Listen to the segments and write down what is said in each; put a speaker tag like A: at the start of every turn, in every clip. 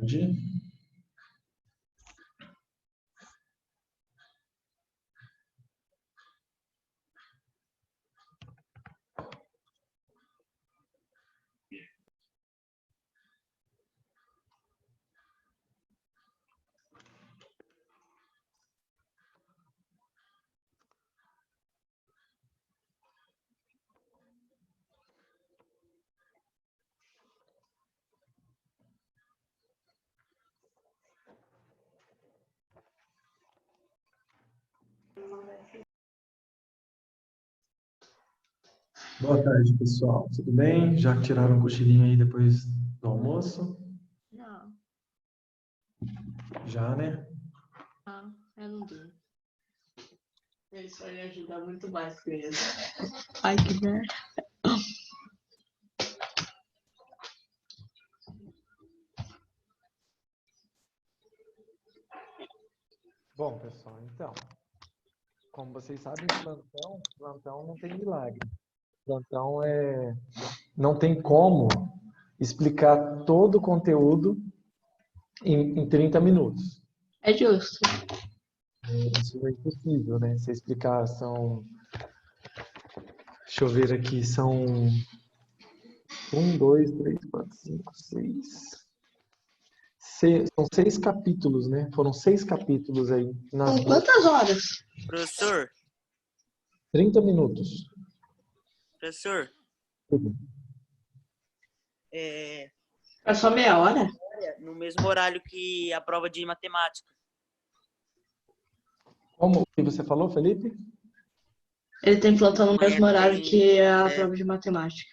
A: dia. Boa tarde, pessoal. Tudo bem? Já tiraram um cochilinho aí depois do almoço?
B: Não.
A: Já, né?
B: Ah, eu não durmo. Isso aí ajuda muito mais criança. Ai, que merda.
A: Bom, pessoal, então, como vocês sabem, plantão não tem milagre. Plantão não tem como explicar todo o conteúdo em 30 minutos.
B: É justo.
A: Isso é impossível, né? Você explicar, deixa eu ver aqui, são 1, 2, 3, 4, 5, 6. São 6 capítulos, né? Foram 6 capítulos aí.
B: Com quantas horas?
C: Professor,
A: 30 minutos.
C: professor,
A: Tudo.
C: é
B: só meia hora?
C: no mesmo horário que a prova de matemática.
A: Como que você falou, Felipe?
B: Ele tem plantão no mesmo horário que a
C: É.
B: prova de matemática.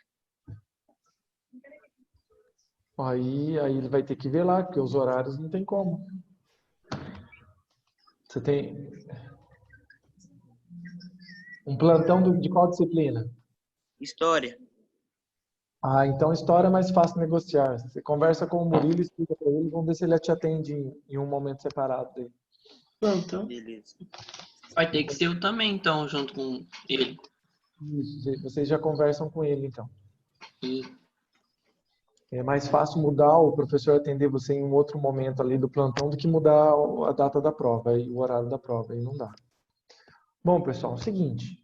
A: Aí ele vai ter que ver lá, porque os horários não tem como. Você tem um plantão de qual disciplina?
C: História.
A: Ah, então história é mais fácil negociar. Você conversa com o Murilo, explica para ele, vamos ver se ele te atende em um momento separado aí.
B: Plantão?
C: Beleza.
D: Vai ter que ser eu também, então, junto com ele.
A: Isso, vocês já conversam com ele, então.
D: E
A: É mais fácil mudar o professor atender você em um outro momento ali do plantão do que mudar a data da prova e o horário da prova, aí não dá. Bom, pessoal, é o seguinte,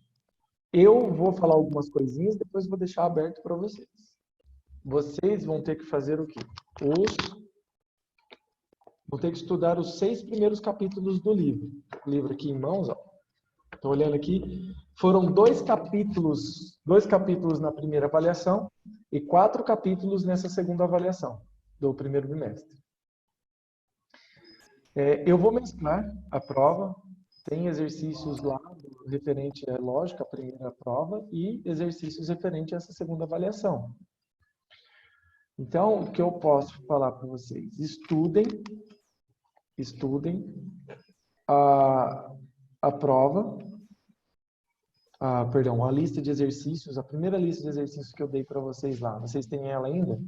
A: eu vou falar algumas coisinhas, depois vou deixar aberto para vocês. Vocês vão ter que fazer o quê? Vão ter que estudar os 6 primeiros capítulos do livro. O livro aqui em mãos, ó. Estou olhando aqui. Foram 2 capítulos na primeira avaliação e 4 capítulos nessa segunda avaliação do primeiro bimestre. Eu vou mesclar a prova. Tem exercícios lá referente à lógica, a primeira prova, e exercícios referente a essa segunda avaliação. Então, o que eu posso falar para vocês? Estudem a prova, a lista de exercícios, a primeira lista de exercícios que eu dei para vocês lá. Vocês têm ela ainda?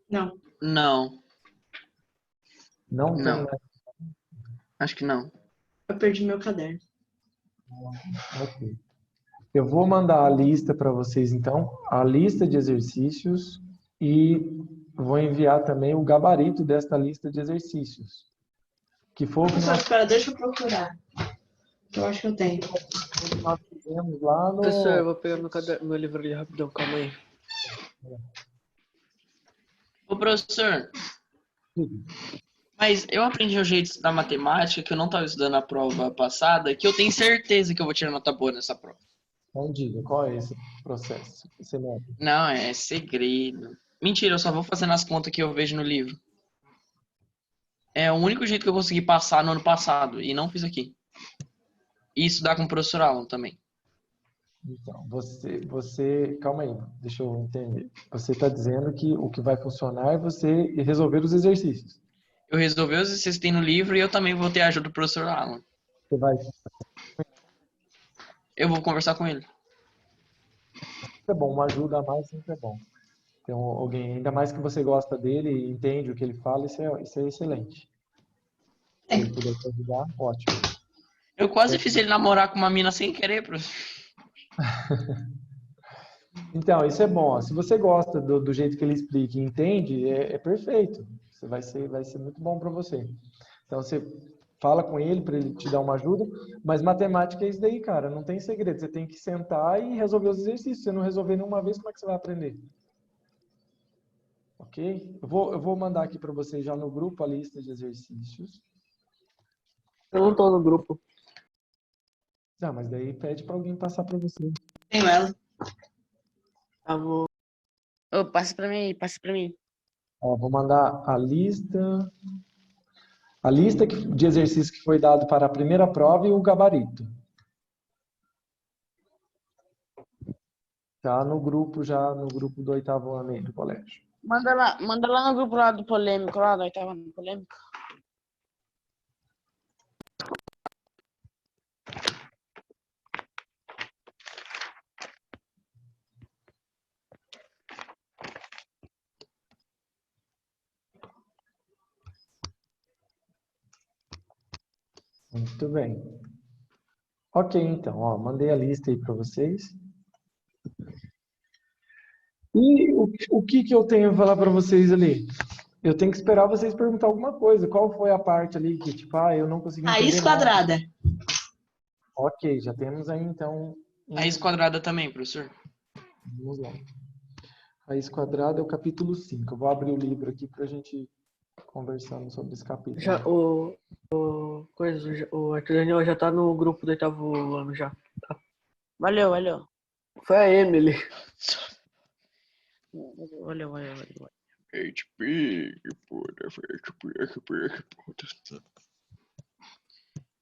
B: Não.
D: não,
A: Não tem,
D: Não.
A: né?
D: acho que não.
B: Eu perdi meu caderno.
A: Ok. Eu vou mandar a lista para vocês, então, a lista de exercícios e vou enviar também o gabarito desta lista de exercícios. Que foi o que
B: Professor, espera, deixa eu procurar. Que eu acho que eu tenho.
A: nós fizemos lá no...
E: Professor, eu vou pegar meu livro ali rapidão, calma aí.
D: Ô, professor, mas eu aprendi um jeito de estudar matemática que eu não estava estudando a prova passada, que eu tenho certeza que eu vou tirar nota boa nessa prova.
A: Não diga, qual é esse processo? Esse método?
D: Não, é segredo. Mentira, eu só vou fazendo as contas que eu vejo no livro. É o único jeito que eu consegui passar no ano passado, e não fiz aqui. E estudar com o professor Alan também.
A: Então, calma aí, deixa eu entender. Você está dizendo que o que vai funcionar é você resolver os exercícios.
D: Eu resolvi os exercícios que tem no livro e eu também vou ter a ajuda do professor Alan.
A: Você vai...
D: Eu vou conversar com ele.
A: É bom, uma ajuda a mais sempre é bom. Tem alguém, ainda mais que você gosta dele e entende o que ele fala, isso é excelente. Se ele puder te ajudar, ótimo.
D: Eu quase fiz ele namorar com uma mina sem querer, professor.
A: Então, isso é bom. Ó. Se você gosta do jeito que ele explica e entende, é perfeito. Você vai ser muito bom para você. Então, você fala com ele para ele te dar uma ajuda, mas matemática é isso daí, cara. Não tem segredo. Você tem que sentar e resolver os exercícios. Se você não resolver nenhuma vez, como é que você vai aprender? Ok? Eu vou mandar aqui para vocês já no grupo a lista de exercícios.
E: Eu não tô no grupo.
A: Ah, mas daí pede para alguém passar para você.
C: Tenho ela.
E: Ah, vou...
C: Ô, passa pra mim, passa pra mim.
A: Ó, vou mandar a lista de exercícios que foi dado para a primeira prova e o gabarito. Tá no grupo já, no grupo do 8º ano aí do colégio.
C: Manda lá no grupo lá do polêmico, lá do 8º ano polêmico.
A: Muito bem. Ok, então, ó, mandei a lista aí para vocês. E o que que eu tenho que falar para vocês ali? Eu tenho que esperar vocês perguntar alguma coisa. Qual foi a parte ali que, tipo, eu não consegui
B: Raiz
A: entender nada.
B: quadrada.
A: Ok, já temos aí, então,
D: Raiz quadrada também, professor.
A: vamos lá. Raiz quadrada é o capítulo 5. Eu vou abrir o livro aqui para a gente conversando sobre esse capítulo.
E: Já, o Arthur Daniel já tá no grupo do 8º ano já.
C: Valeu, valeu.
E: Foi a Emily.
C: Valeu.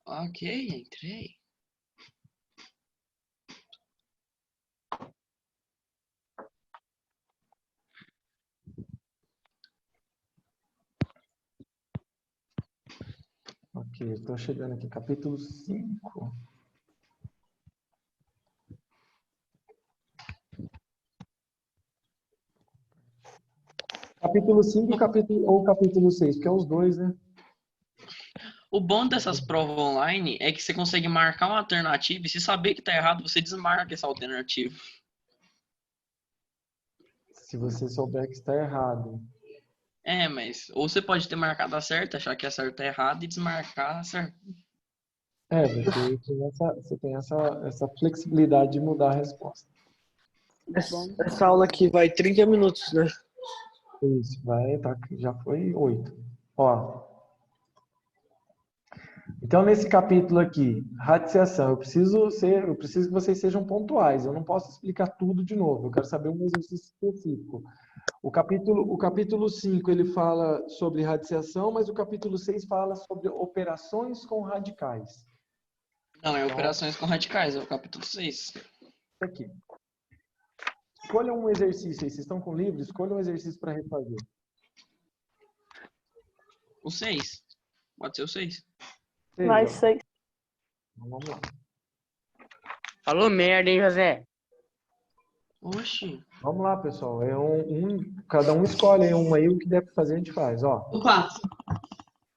D: Ok, entrei.
A: Ok, estou chegando aqui, capítulo 5. Capítulo 5 ou capítulo 6, porque é os dois, né?
D: O bom dessas provas online é que você consegue marcar uma alternativa e se saber que tá errado, você desmarca essa alternativa.
A: Se você souber que está errado.
D: É, mas ou você pode ter marcado a certa, achar que a certa é errada e desmarcar a certa.
A: Você tem essa flexibilidade de mudar a resposta.
E: Essa aula aqui vai 30 minutos, né?
A: Isso, já foi 8. Ó. Então, nesse capítulo aqui, radiciação, eu preciso que vocês sejam pontuais. Eu não posso explicar tudo de novo. Eu quero saber um exercício específico. O capítulo 5 ele fala sobre radiciação, mas o capítulo 6 fala sobre operações com radicais.
D: Não, é operações com radicais, é o capítulo 6.
A: Isso aqui. Escolha um exercício aí. Vocês estão com livro? Escolha um exercício para refazer.
D: O 6. Pode ser o 6.
E: Mais 6.
A: Então, vamos lá.
C: Falou merda, hein, José?
D: Oxi.
A: Vamos lá, pessoal. Cada um escolhe aí um aí, o que deve fazer a gente faz. Ó,
B: O 4.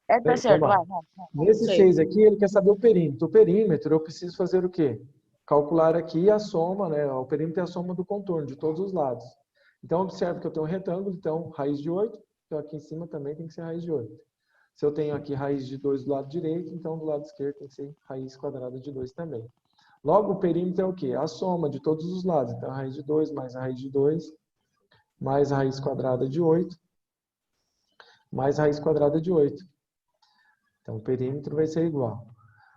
C: Tá certo,
A: vamos lá.
C: vai.
A: Nesse
C: Sei.
A: 6 aqui, ele quer saber o perímetro. O perímetro, eu preciso fazer o quê? Calcular aqui a soma, né? O perímetro é a soma do contorno, de todos os lados. Então, observe que eu tenho um retângulo, então, raiz de 8. Então, aqui em cima também tem que ser raiz de 8. Se eu tenho aqui raiz de 2 do lado direito, então, do lado esquerdo tem que ser raiz quadrada de 2 também. Logo, o perímetro é o quê? A soma de todos os lados. Então, a raiz de 2 mais a raiz de 2, mais a raiz quadrada de 8, mais a raiz quadrada de 8. Então, o perímetro vai ser igual.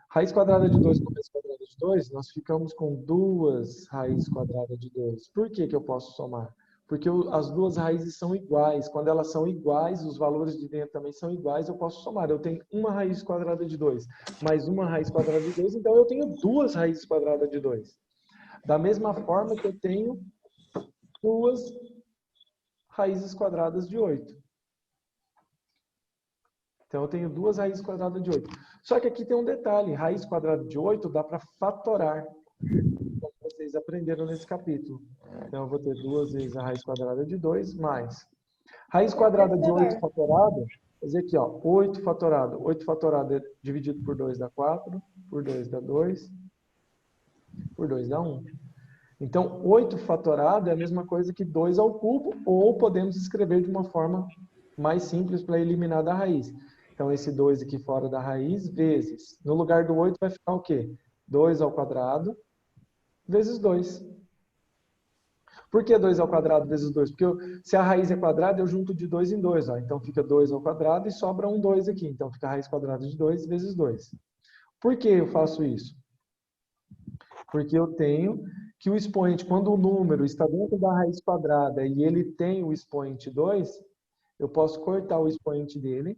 A: Raiz quadrada de 2 com raiz quadrada de 2, nós ficamos com 2 raiz quadrada de 2. Por que que eu posso somar? Porque as duas raízes são iguais. Quando elas são iguais, os valores de dentro também são iguais, eu posso somar. Eu tenho uma raiz quadrada de 2 mais uma raiz quadrada de 2, então eu tenho duas raízes quadradas de 2. Da mesma forma que eu tenho duas raízes quadradas de 8. Então, eu tenho duas raízes quadradas de 8. Só que aqui tem um detalhe. Raiz quadrada de 8 dá para fatorar. Como vocês aprenderam nesse capítulo. Então, eu vou ter 2 vezes a raiz quadrada de 2 mais. Raiz quadrada de 8 fatorado. Vou dizer aqui, ó, 8 fatorado. 8 fatorado dividido por 2 dá 4. Por 2 dá 2. Por 2 dá 1. Então, 8 fatorado é a mesma coisa que 2 ao cubo, ou podemos escrever de uma forma mais simples para eliminar da raiz. Então, esse 2 aqui fora da raiz, vezes. No lugar do 8 vai ficar o quê? 2 ao quadrado vezes 2. Por que 2 ao quadrado vezes 2? Porque se a raiz é quadrada, eu junto de 2 em 2. Ó. Então, fica 2 ao quadrado e sobra um 2 aqui. Então, fica a raiz quadrada de 2 vezes 2. Por que eu faço isso? Porque eu tenho que o expoente, quando o número está dentro da raiz quadrada e ele tem o expoente 2, eu posso cortar o expoente dele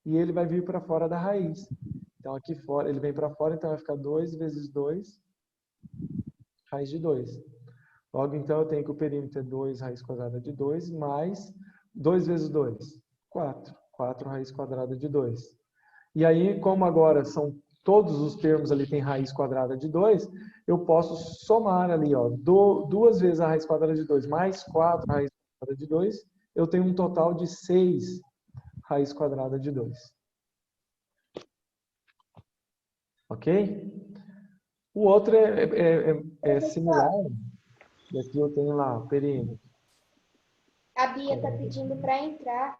A: e ele vai vir para fora da raiz. Então, aqui fora, ele vem para fora, então vai ficar 2 vezes 2, raiz de 2. Logo, então, eu tenho que o perímetro é 2 raiz quadrada de 2, mais 2 vezes 2, 4. 4 raiz quadrada de 2. E aí, como agora são todos os termos ali têm raiz quadrada de 2, eu posso somar ali, ó, 2 vezes a raiz quadrada de 2 mais 4 raiz quadrada de 2, eu tenho um total de 6 raiz quadrada de 2. Ok? O outro é similar. E aqui eu tenho lá, perímetro.
F: A Bia tá pedindo para entrar.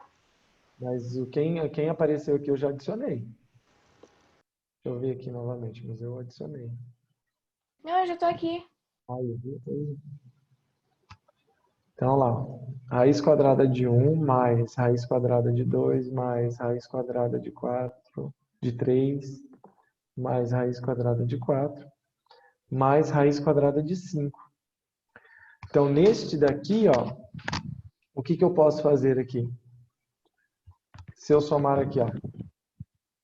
A: Mas quem apareceu aqui eu já adicionei. Deixa eu ver aqui novamente, mas eu adicionei.
F: Não, eu já tô aqui.
A: Aí, então lá, raiz quadrada de 1 mais raiz quadrada de 2 mais raiz quadrada de 4, de 3, mais raiz quadrada de 4, mais raiz quadrada de 5. Então, neste daqui, ó, o que eu posso fazer aqui? Se eu somar aqui, ó,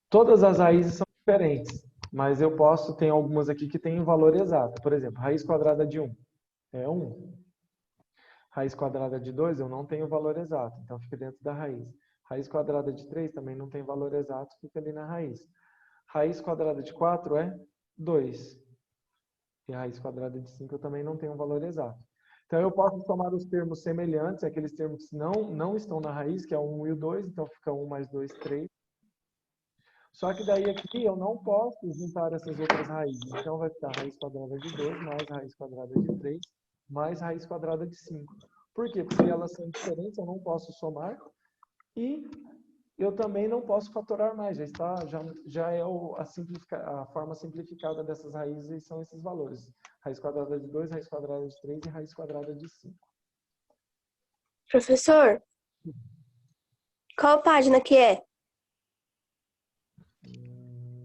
A: todas as raízes são diferentes, mas eu posso, tem algumas aqui que têm um valor exato. Por exemplo, raiz quadrada de 1 é 1. Raiz quadrada de 2 eu não tenho valor exato, então fica dentro da raiz. Raiz quadrada de 3 também não tem valor exato, fica ali na raiz. Raiz quadrada de 4 é 2. E a raiz quadrada de 5 eu também não tenho um valor exato. Então eu posso somar os termos semelhantes, aqueles termos que não estão na raiz, que é o 1 e o 2, então fica 1 mais 2, 3. Só que daí aqui eu não posso juntar essas outras raízes. Então vai ficar raiz quadrada de 2 mais raiz quadrada de 3 mais raiz quadrada de 5. Por quê? Porque elas são diferentes, eu não posso somar. E eu também não posso fatorar mais. Já é a forma simplificada dessas raízes e são esses valores. Raiz quadrada de 2, raiz quadrada de 3 e raiz quadrada de 5.
F: Professor, qual página que é?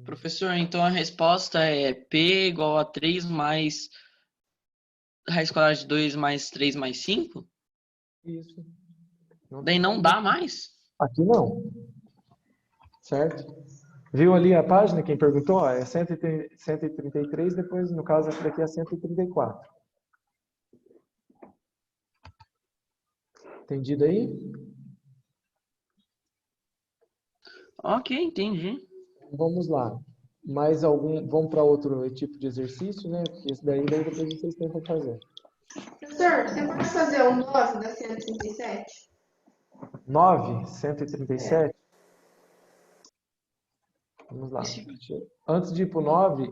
D: Professor, então a resposta é P igual a 3 mais raiz quadrada de 2 mais 3 mais 5?
A: Isso.
D: Daí não dá mais?
A: Aqui não. Certo? Viu ali a página, quem perguntou? Ó, é 133, depois, no caso, essa daqui é 134. Entendido aí?
D: Ok, entendi.
A: Vamos lá. Mais algum? Vamos para outro tipo de exercício, né? Porque esse daí depois vocês tentam fazer.
B: Professor, você pode fazer o 9 da 137?
A: 9, 137. Vamos lá. Antes de ir para o 9,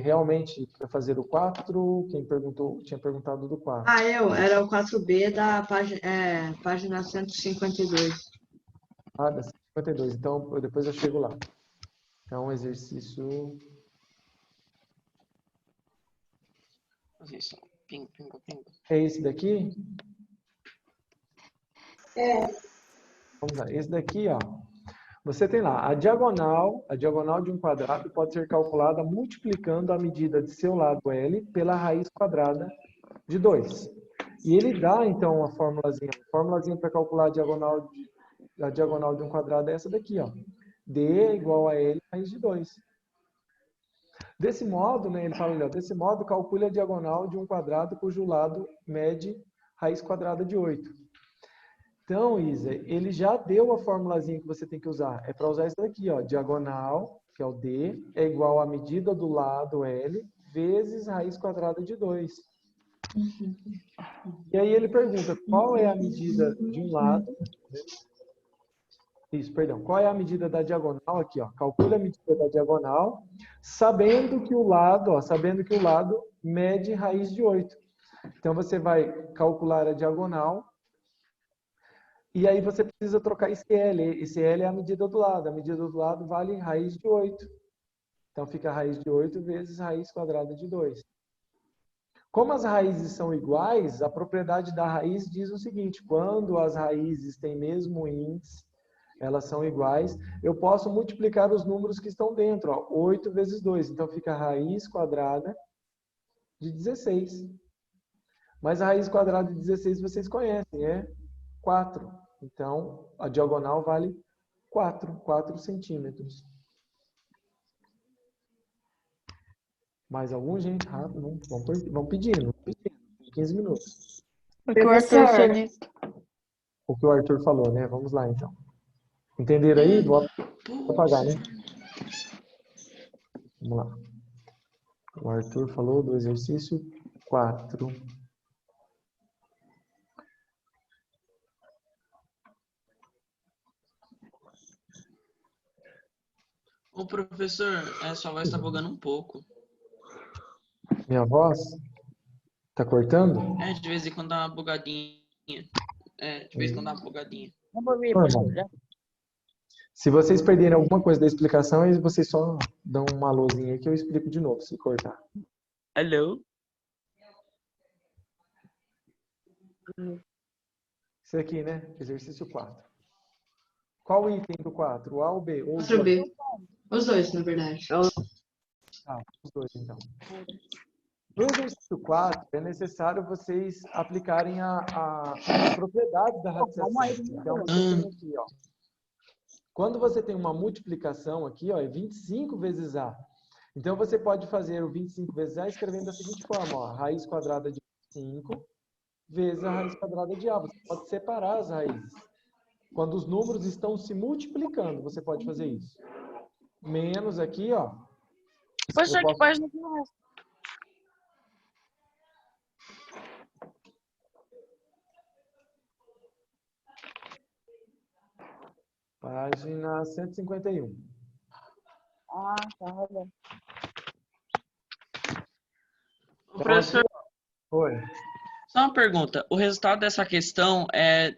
A: realmente, para fazer o 4, quem perguntou, tinha perguntado do 4.
B: Ah, era o 4B da página 152.
A: Ah, da 52. Então, depois eu chego lá. Então, exercício... É esse daqui?
B: É.
A: Vamos lá. Esse daqui, ó. Você tem lá a diagonal de um quadrado pode ser calculada multiplicando a medida de seu lado L pela raiz quadrada de 2. E ele dá, então, uma formulazinha. A formulazinha para calcular a diagonal de um quadrado é essa daqui, ó. D é igual a L raiz de 2. Desse modo, né, ele fala ali, ó, desse modo, calcule a diagonal de um quadrado cujo lado mede raiz quadrada de 8. Então, Isa, ele já deu a formulazinha que você tem que usar. É para usar isso daqui, ó. Diagonal, que é o D, é igual à medida do lado L vezes raiz quadrada de 2. E aí ele pergunta, qual é a medida de um lado? Isso, perdão. Qual é a medida da diagonal aqui, ó? Calcula a medida da diagonal, sabendo que o lado mede raiz de 8. Então, você vai calcular a diagonal. E aí você precisa trocar esse L. Esse L é a medida do lado. A medida do lado vale raiz de 8. Então, fica raiz de 8 vezes raiz quadrada de 2. Como as raízes são iguais, a propriedade da raiz diz o seguinte: quando as raízes têm mesmo índice, elas são iguais, eu posso multiplicar os números que estão dentro. Ó, 8 vezes 2. Então, fica raiz quadrada de 16. Mas a raiz quadrada de 16 vocês conhecem, é 4. Então, a diagonal vale 4 centímetros. Mais algum, gente? Rápido, vamos pedindo. 15 minutos.
B: Porque o Arthur feliz.
A: O que o Arthur falou, né? Vamos lá, então. Entenderam aí? Vou apagar, né? Vamos lá. O Arthur falou do exercício 4.
D: Ô, professor, sua voz tá bugando um pouco.
A: Minha voz? Tá cortando?
D: De vez em quando dá uma bugadinha. De vez em quando dá uma bugadinha.
A: Normal. Se vocês perderem alguma coisa da explicação, aí vocês só dão uma luzinha aí que eu explico de novo, se cortar.
C: Hello?
A: Isso aqui, né? Exercício 4. Qual o item do 4? O A ou o B? Ou os
B: 4B. Os dois, na verdade.
A: Ah, os dois, então. No exercício 4, é necessário vocês aplicarem a propriedade da radiciação. Então, você tem aqui, ó. Quando você tem uma multiplicação aqui, ó, é 25 vezes A. Então, você pode fazer o 25 vezes A escrevendo da seguinte forma, ó. Raiz quadrada de 25 vezes a raiz quadrada de A. Você pode separar as raízes. Quando os números estão se multiplicando, você pode fazer isso. Menos aqui, ó.
C: Professor, que página que é essa?
A: Página 151.
C: Ah, tá.
D: Ô, professor,
A: Oi.
D: só uma pergunta. O resultado dessa questão é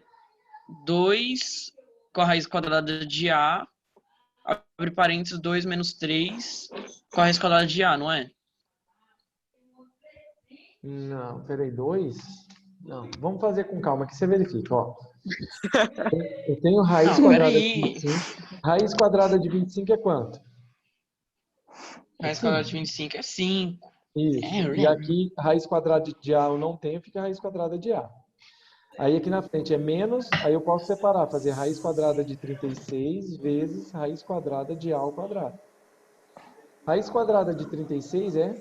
D: 2 com a raiz quadrada de A, abre parênteses, 2 menos 3 com a raiz quadrada de A, não é?
A: Não, peraí, 2? Não, vamos fazer com calma que você verifica, ó. Eu tenho raiz
D: Não,
A: quadrada de
D: peraí.
A: 25. Raiz quadrada de 25 é quanto?
D: Raiz quadrada de 25 é 5.
A: Isso. E aqui, raiz quadrada de A eu não tenho, fica raiz quadrada de A. Aí aqui na frente é menos, aí eu posso separar, fazer raiz quadrada de 36 vezes raiz quadrada de A ao quadrado. Raiz quadrada de 36 é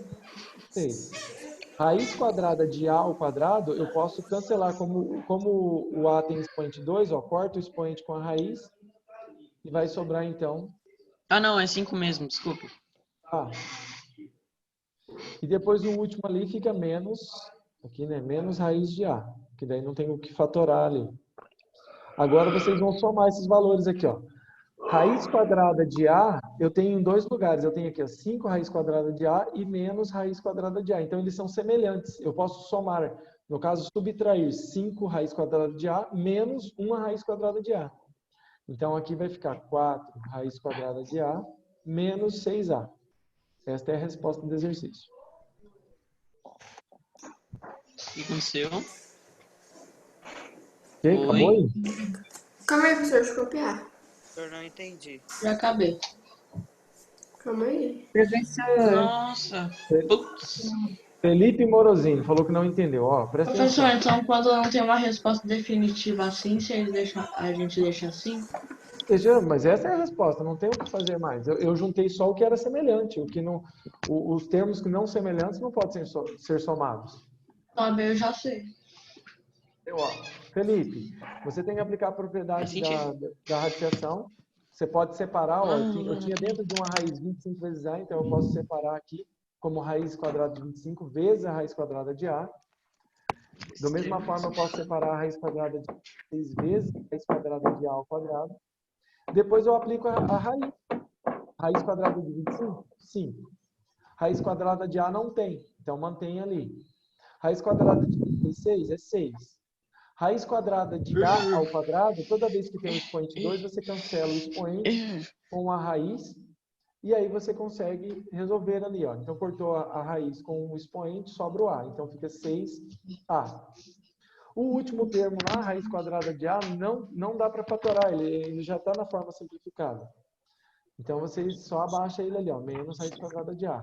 A: 6. Raiz quadrada de A ao quadrado, eu posso cancelar, como o A tem expoente 2, ó, corta o expoente com a raiz e vai sobrar então
D: Ah, não, é 5 mesmo, desculpa.
A: A. E depois o último ali fica menos, aqui, né, menos raiz de A, que daí não tem o que fatorar ali. Agora vocês vão somar esses valores aqui, ó. Raiz quadrada de A, eu tenho em dois lugares. Eu tenho aqui, ó, 5 raiz quadrada de A e menos raiz quadrada de A. Então, eles são semelhantes. Eu posso somar, no caso, subtrair 5 raiz quadrada de A menos 1 raiz quadrada de A. Então, aqui vai ficar 4 raiz quadrada de A menos 6A. Esta é a resposta do exercício.
D: O que aconteceu?
A: Ok? Acabou aí?
F: Calma aí, professor, deixa eu copiar.
C: Eu não entendi.
B: Já acabei.
F: Calma aí.
E: Professor,
D: Nossa, putz.
A: Felipe Morosini falou que não entendeu. Ó, presta
B: Professor,
A: atenção.
B: então quando não tem uma resposta definitiva assim, se ele deixa, a gente deixa assim?
A: Mas essa é a resposta, não tem o que fazer mais. Eu juntei só o que era semelhante. O que não, os termos que não semelhantes não podem ser somados.
B: Tá bem, eu já sei.
A: Ó, Felipe, você tem que aplicar a
D: Faz
A: propriedade
D: sentido.
A: da radiciação. Você pode separar, ó, eu tinha dentro de uma raiz 25 vezes A, então eu posso separar aqui como raiz quadrada de 25 vezes a raiz quadrada de A. Da mesma forma, eu posso separar a raiz quadrada de 6 vezes a raiz quadrada de A ao quadrado. Depois eu aplico a raiz. Raiz quadrada de 25? 5. Raiz quadrada de A não tem, então mantém ali. Raiz quadrada de 36 é 6. Raiz quadrada de A ao quadrado, toda vez que tem o expoente 2, você cancela o expoente com a raiz, e aí você consegue resolver ali, ó. Então, cortou a raiz com o expoente, sobra o A. Então, fica 6A. O último termo lá, raiz quadrada de A, não dá para fatorar, ele já está na forma simplificada. Então, você só abaixa ele ali, ó, menos raiz quadrada de A.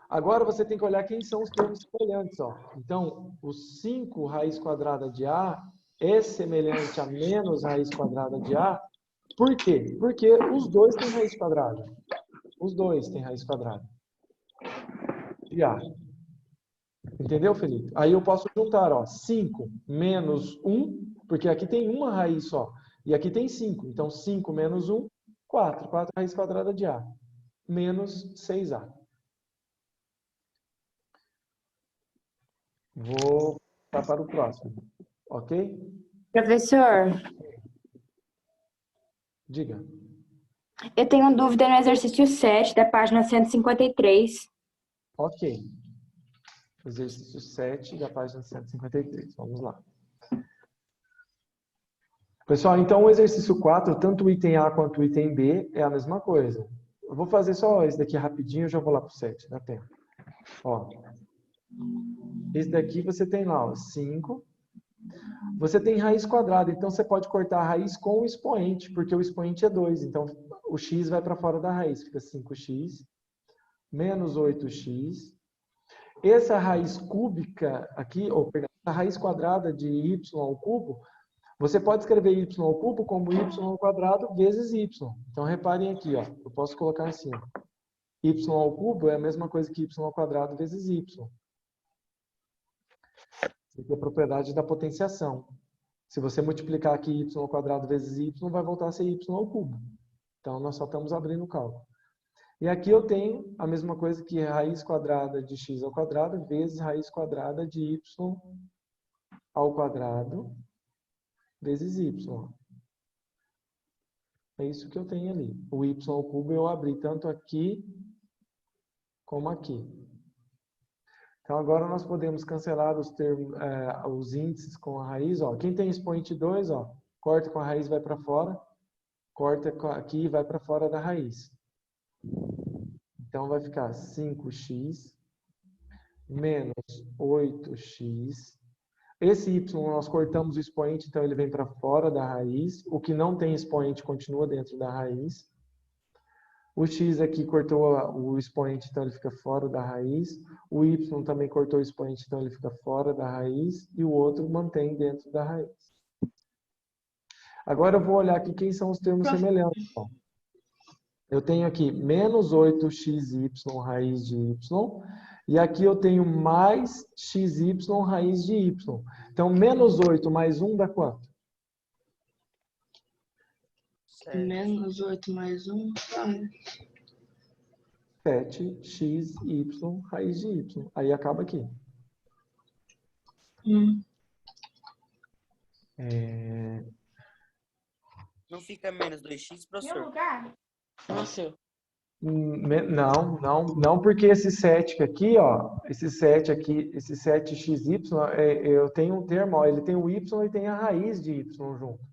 A: Agora, você tem que olhar quem são os termos semelhantes, ó. Então, o 5 raiz quadrada de A é semelhante a menos raiz quadrada de A. Por quê? Porque os dois têm raiz quadrada. Os dois têm raiz quadrada de A. Entendeu, Felipe? Aí eu posso juntar, ó, 5 menos 1, porque aqui tem uma raiz só. E aqui tem 5. Então, 5 menos 1, 4. 4 raiz quadrada de A. Menos 6A. Vou passar para o próximo. Ok?
G: Professor,
A: Diga.
G: eu tenho dúvida no exercício 7, da página 153.
A: Ok. Exercício 7 da página 153. Vamos lá. Pessoal, então o exercício 4, tanto o item A quanto o item B, é a mesma coisa. Eu vou fazer só esse daqui rapidinho, eu já vou lá para o 7, dá tempo. Ó, esse daqui você tem lá, ó, 5. Você tem raiz quadrada, então você pode cortar a raiz com o expoente, porque o expoente é 2. Então, o x vai para fora da raiz, fica 5x, menos 8x. Essa raiz cúbica aqui, ou perdão, a raiz quadrada de y ao cubo, você pode escrever y ao cubo como y ao quadrado vezes y. Então, reparem aqui, ó, eu posso colocar assim, ó, y ao cubo é a mesma coisa que y ao quadrado vezes y. Isso é a propriedade da potenciação. Se você multiplicar aqui y ao quadrado vezes y, vai voltar a ser y ao cubo. Então, nós só estamos abrindo o cálculo. E aqui eu tenho a mesma coisa que raiz quadrada de x ao quadrado vezes raiz quadrada de y ao quadrado vezes y. É isso que eu tenho ali. O y ao cubo eu abri tanto aqui como aqui. Então, agora nós podemos cancelar os termos, os índices com a raiz. Ó. Quem tem expoente 2, ó, corta com a raiz, vai para fora. Corta aqui e vai para fora da raiz. Então, vai ficar 5x menos 8x. Esse y nós cortamos o expoente, então ele vem para fora da raiz. O que não tem expoente continua dentro da raiz. O x aqui cortou o expoente, então ele fica fora da raiz. O y também cortou o expoente, então ele fica fora da raiz. E o outro mantém dentro da raiz. Agora eu vou olhar aqui quem são os termos semelhantes. Ó. Eu tenho aqui menos 8xy raiz de y. E aqui eu tenho mais xy raiz de y. Então, menos 8 mais 1 dá quanto?
B: Menos 8 mais 1.
A: 7xy raiz de y. Aí acaba aqui.
C: Não fica menos 2x, professor?
E: Nossa,
A: Não, porque esse 7 aqui, ó, esse 7 aqui, esse 7xy, eu tenho um termo, ó, ele tem o y e tem a raiz de y junto.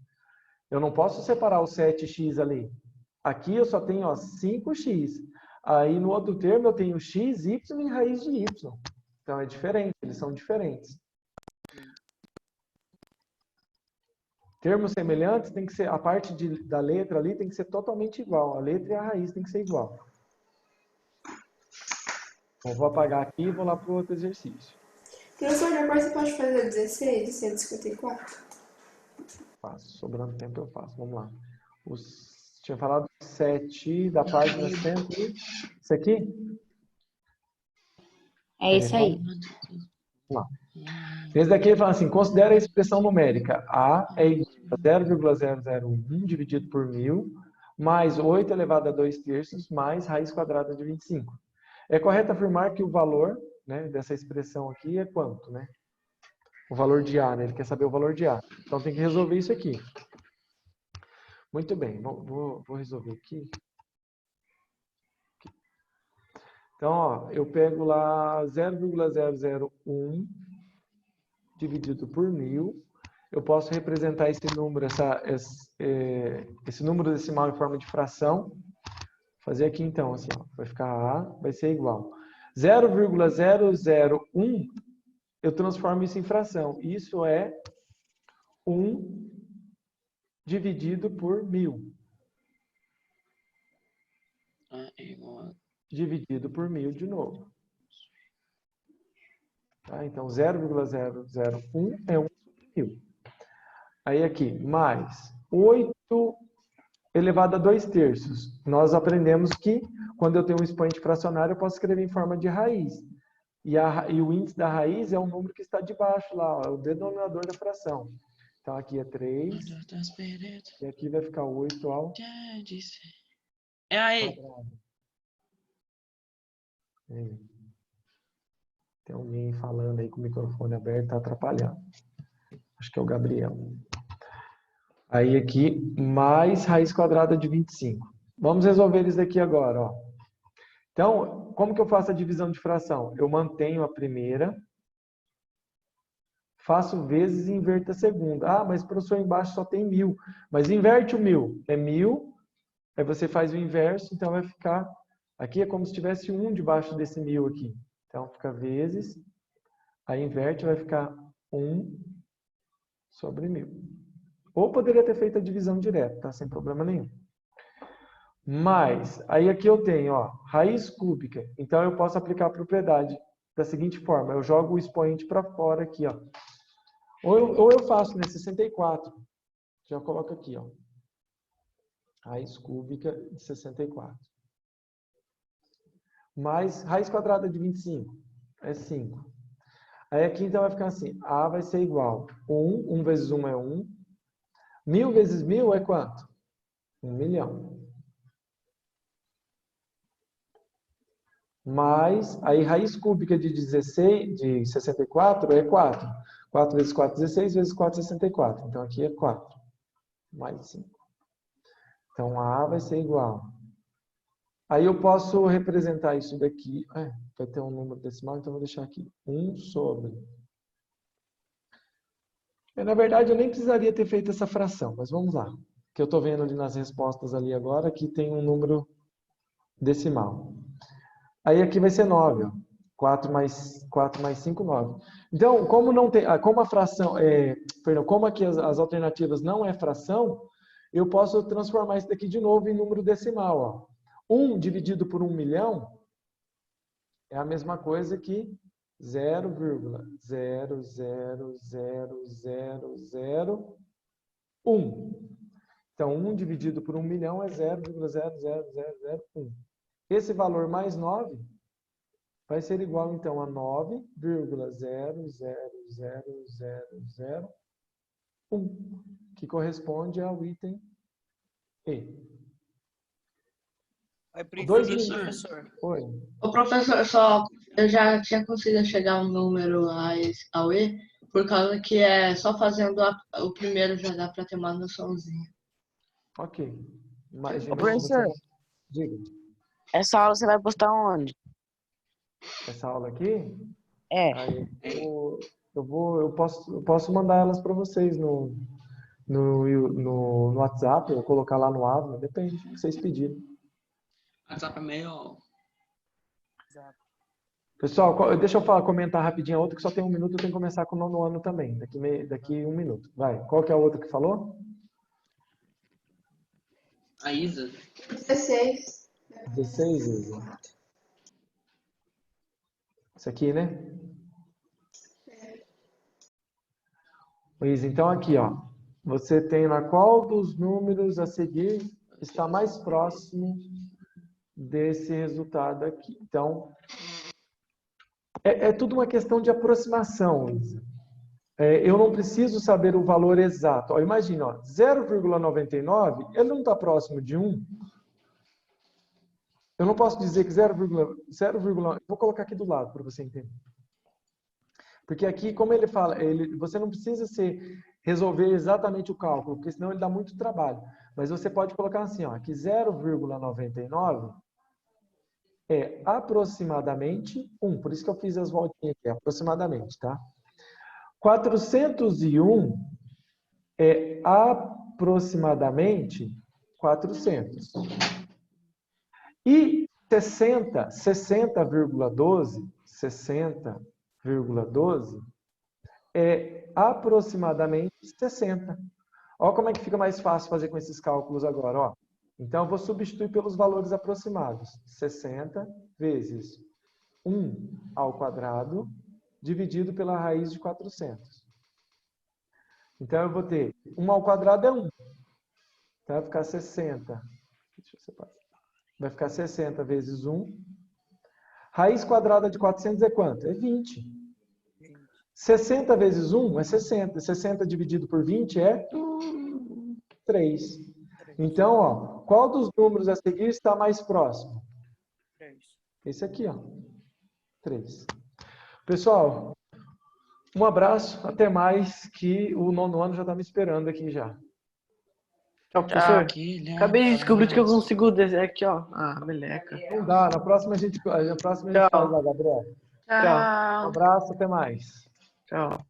A: Eu não posso separar o 7x ali. Aqui eu só tenho, ó, 5x. Aí no outro termo eu tenho x, y e raiz de y. Então é diferente, eles são diferentes. Termos semelhantes tem que ser, a parte da letra ali tem que ser totalmente igual. A letra e a raiz tem que ser igual. Então, vou apagar aqui e vou lá para o outro exercício.
F: Professor, depois você pode fazer 16 de 154?
A: Faço. Sobrando tempo eu faço. Vamos lá. Tinha falado 7 da página 100. Isso aqui?
G: É isso aí.
A: Vamos lá. Esse daqui ele fala assim, considera a expressão numérica. A é igual a 0,001 dividido por 1000, mais 8 elevado a 2/3, mais raiz quadrada de 25. É correto afirmar que o valor, né, dessa expressão aqui é quanto, né? O valor de A, né? Ele quer saber o valor de A. Então tem que resolver isso aqui. Muito bem, vou resolver aqui. Então, ó, eu pego lá 0,001 dividido por 1000. Eu posso representar esse número, esse número decimal em forma de fração. Vou fazer aqui então, assim, ó, vai ficar A, vai ser igual. 0,001, eu transformo isso em fração. Isso é 1 dividido por 1000. Dividido por 1000 de novo. Tá? Então, 0,001 é 1 sobre 1000. Aí aqui, mais 8 elevado a 2/3. Nós aprendemos que, quando eu tenho um expoente fracionário, eu posso escrever em forma de raiz. E o índice da raiz é o número que está debaixo lá, ó, é o denominador da fração. Então, aqui é 3. E aqui vai ficar 8 ao
D: É aí.
A: quadrado. Aí. Tem alguém falando aí com o microfone aberto, tá atrapalhando. Acho que é o Gabriel. Aí aqui, mais raiz quadrada de 25. Vamos resolver isso daqui agora, ó. Então, como que eu faço a divisão de fração? Eu mantenho a primeira, faço vezes e inverto a segunda. Ah, mas professor, embaixo só tem 1000. Mas inverte o 1000. É 1000, aí você faz o inverso, então vai ficar... Aqui é como se tivesse 1 debaixo desse 1000 aqui. Então, fica vezes, aí inverte, vai ficar 1 sobre 1000. Ou poderia ter feito a divisão direta, tá? Sem problema nenhum. Mas, aí aqui eu tenho, ó, raiz cúbica. Então, eu posso aplicar a propriedade da seguinte forma. Eu jogo o expoente para fora aqui, ó. Ou eu faço, né, 64. Já coloco aqui, ó. Raiz cúbica de 64. Mais raiz quadrada de 25 é 5. Aí aqui então vai ficar assim, A vai ser igual a 1, 1 vezes 1 é 1. 1000 vezes 1000 é quanto? 1 milhão. Mais, aí raiz cúbica de 64 é 4. 4 vezes 4, 16, vezes 4, 64. Então aqui é 4. Mais 5. Então A vai ser igual. Aí eu posso representar isso daqui. Vai ter um número decimal, então eu vou deixar aqui. 1 sobre. Na verdade, eu nem precisaria ter feito essa fração, mas vamos lá. Que eu estou vendo ali nas respostas ali agora, que tem um número decimal. Aí aqui vai ser 9. Ó. 4 mais 5, 9. Então, como não tem, como a fração como aqui as alternativas não é fração, eu posso transformar isso daqui de novo em número decimal. Ó. 1 dividido por 1 milhão é a mesma coisa que 0,0000001. Então, 1 dividido por 1 milhão é 0,00001. Esse valor mais 9 vai ser igual, então, a 9,00001, que corresponde ao item E.
C: Oi,
D: professor.
A: Oi.
B: O professor, eu já tinha conseguido chegar ao número ao E, por causa que é só fazendo o primeiro já dá para ter uma noçãozinha.
A: Ok. Imagina
H: Ô, professor,
A: Diga.
H: essa aula você vai postar onde?
A: Essa aula aqui?
H: É.
A: Aí eu posso mandar elas para vocês no WhatsApp, ou colocar lá no Avna, depende do que vocês pedirem.
D: WhatsApp é meio...
A: Pessoal, deixa eu comentar rapidinho a outra, que só tem 1 minuto, eu tenho que começar com o 9º ano também, daqui 1 minuto. Vai, qual que é a outra que falou?
D: A Isa?
B: 16.
A: 16, Isa. Isso aqui, né? Isa, então aqui, ó. Você tem na qual dos números a seguir está mais próximo desse resultado aqui. Então, é tudo uma questão de aproximação, Isa. Eu não preciso saber o valor exato. Ó, imagina, ó, 0,99, ele não está próximo de 1. Eu não posso dizer que 0, vou colocar aqui do lado para você entender. Porque aqui, como ele fala, você não precisa resolver exatamente o cálculo, porque senão ele dá muito trabalho. Mas você pode colocar assim, ó, que 0,99 é aproximadamente 1. Por isso que eu fiz as voltinhas aqui, aproximadamente, tá? 401 é aproximadamente 400. E 60,12 é aproximadamente 60. Olha como é que fica mais fácil fazer com esses cálculos agora, ó. Então, eu vou substituir pelos valores aproximados. 60 vezes 1 ao quadrado dividido pela raiz de 400. Então, eu vou ter 1 ao quadrado é 1. Então, vai ficar 60. Deixa eu separar. Vai ficar 60 vezes 1. Raiz quadrada de 400 é quanto? É 20. 60 vezes 1 é 60. 60 dividido por 20 é 3. Então, ó, qual dos números a seguir está mais próximo? Esse aqui, ó. 3. Pessoal, um abraço, até mais, que o 9º ano já está me esperando aqui já.
E: Tchau, professor.
D: Aquele
E: Acabei de descobrir que eu
D: abraço.
E: consigo desenhar aqui, ó. Ah, meleca.
A: Não dá, na próxima a gente faz lá, Gabriel.
E: Tchau.
A: Um abraço, até mais.
E: Tchau.